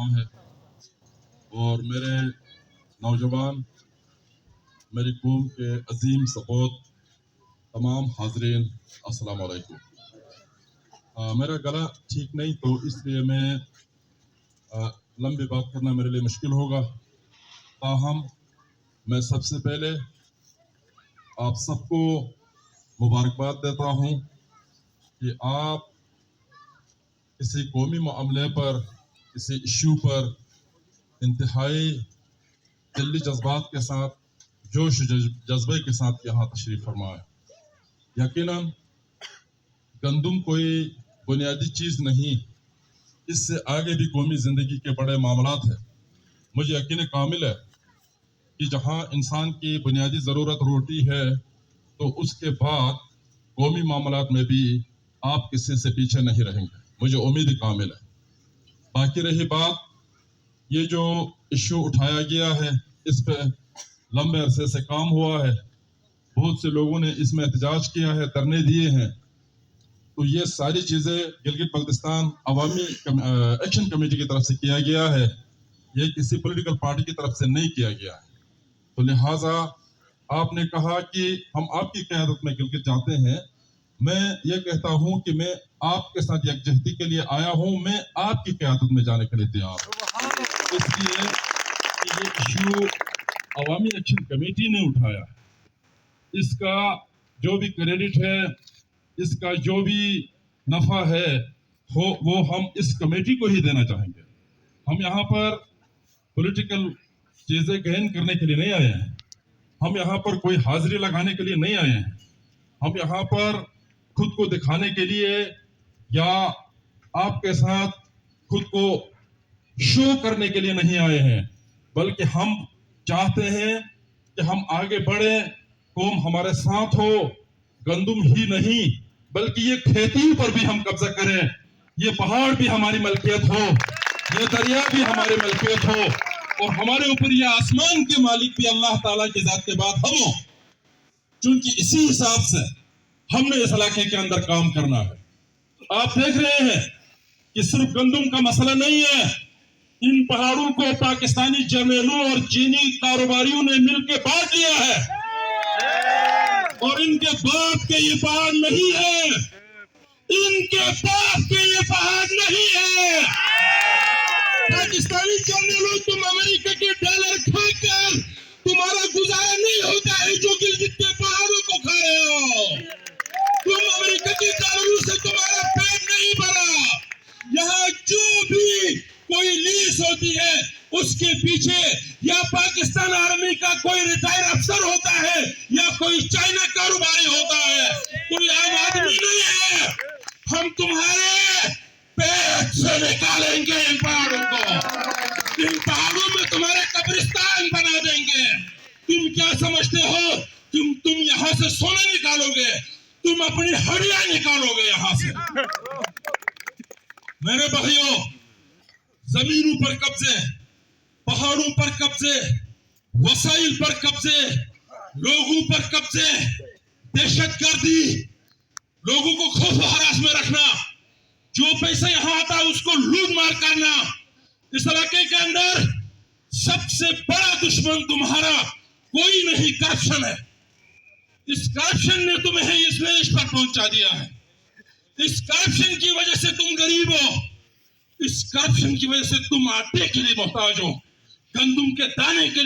रहा है। और मेरे नौजवान, मेरी कौम के अजीम सपूत, तमाम हाजरीन, अस्सलाम वालेकुम। मेरा गला ठीक नहीं तो इसलिए मैं लंबी बात करना मेरे लिए मुश्किल होगा। ताहम मैं सबसे पहले आप सबको मुबारकबाद देता हूँ कि आप किसी कौमी मामले पर, किसी इशू पर इंतहाई दिली जज्बात के साथ, जोश जज्बे के साथ यहाँ तशरीफ फरमाए। यकीनन गंदम कोई बुनियादी चीज़ नहीं, इससे आगे भी कौमी ज़िंदगी के बड़े मामलात हैं। मुझे यकीन कामिल है कि जहाँ इंसान की बुनियादी ज़रूरत रोटी है तो उसके बाद कौमी मामलात में भी आप किसी से पीछे नहीं रहेंगे, मुझे उम्मीद कामिल है। बाकी रही बात, ये जो इशू उठाया गया है इस पे लंबे अरसे से काम हुआ है, बहुत से लोगों ने इसमें एहतजाज किया है, धरने दिए हैं। तो ये सारी चीज़ें गिलगित बल्तिस्तान अवामी एक्शन कमेटी की तरफ से किया गया है, ये किसी पॉलिटिकल पार्टी की तरफ से नहीं किया गया है। तो लिहाजा आपने कहा कि हम आपकी क़यादत में गिलगित जाते हैं, मैं ये कहता हूं कि मैं आपके साथ यकजहती के लिए आया हूं, मैं आपकी क़यादत में जाने के लिए तैयार हूं। इसलिए कि ये इशू अवामी एक्शन कमेटी ने उठाया, इसका जो भी क्रेडिट है, इसका जो भी नफा है वो हम इस कमेटी को ही देना चाहेंगे। हम यहाँ पर पॉलिटिकल चीजें गेन करने के लिए नहीं आए हैं, हम यहाँ पर कोई हाजिरी लगाने के लिए नहीं आए हैं, हम यहाँ पर खुद को दिखाने के लिए या आपके साथ खुद को शो करने के लिए नहीं आए हैं, बल्कि हम चाहते हैं कि हम आगे बढ़े, कौम हमारे साथ हो। गंदम ही नहीं बल्कि ये खेती पर भी हम कब्जा करें, ये पहाड़ भी हमारी मलकियत हो, ये दरिया भी हमारे मलकियत हो, और हमारे ऊपर ये आसमान के मालिक भी अल्लाह ताला की जात के बाद हम हो। चूंकि इसी हिसाब से हमने इस इलाके के अंदर काम करना है। आप देख रहे हैं कि सिर्फ गंदम का मसला नहीं है, इन पहाड़ों को पाकिस्तानी जर्नलों और चीनी कारोबारियों ने मिलकर बांट लिया है, और इनके बाप के ये पहाड़ नहीं है, इनके बाप के ये पहाड़ नहीं है। पाकिस्तानी जर्नलों, तुम अमेरिका के डॉलर खाकर तुम्हारा गुजारा नहीं होता है जो गिलगित के पहाड़ों को खा रहे हो। तुम अमेरिका के डॉलरों से तुम्हारा पेट नहीं भरा। यहाँ जो भी कोई लीज होती है उसके पीछे या पाकिस्तान आर्मी का कोई रिटायर अफसर होता है या कोई चाइना कारोबारी होता है, कोई आम आदमी नहीं है। हम तुम्हारे पेट से निकालेंगे इन पहाड़ों को, इन पहाड़ों में तुम्हारे कब्रिस्तान बना देंगे। तुम क्या समझते हो तुम यहाँ से सोना निकालोगे, तुम अपनी हड्डियां निकालोगे यहाँ से। मेरे भाइयों, जमीनों पर कब्जे, पहाड़ों पर कब्जे, वसाइल पर कब्जे, लोगों पर कब्जे, दहशतगर्दी, लोगों को खौफ हरास में रखना, जो पैसा यहाँ आता है उसको लूट मार करना। इस इलाके के अंदर सबसे बड़ा दुश्मन तुम्हारा कोई नहीं, करप्शन है। इस करप्शन ने तुम्हें इस देश पर पहुंचा दिया है। इस करप्शन की वजह से तुम गरीब हो, इस करप्शन की वजह से तुम आटे के लिए मोहताज हो, गंदम के दाने के लिए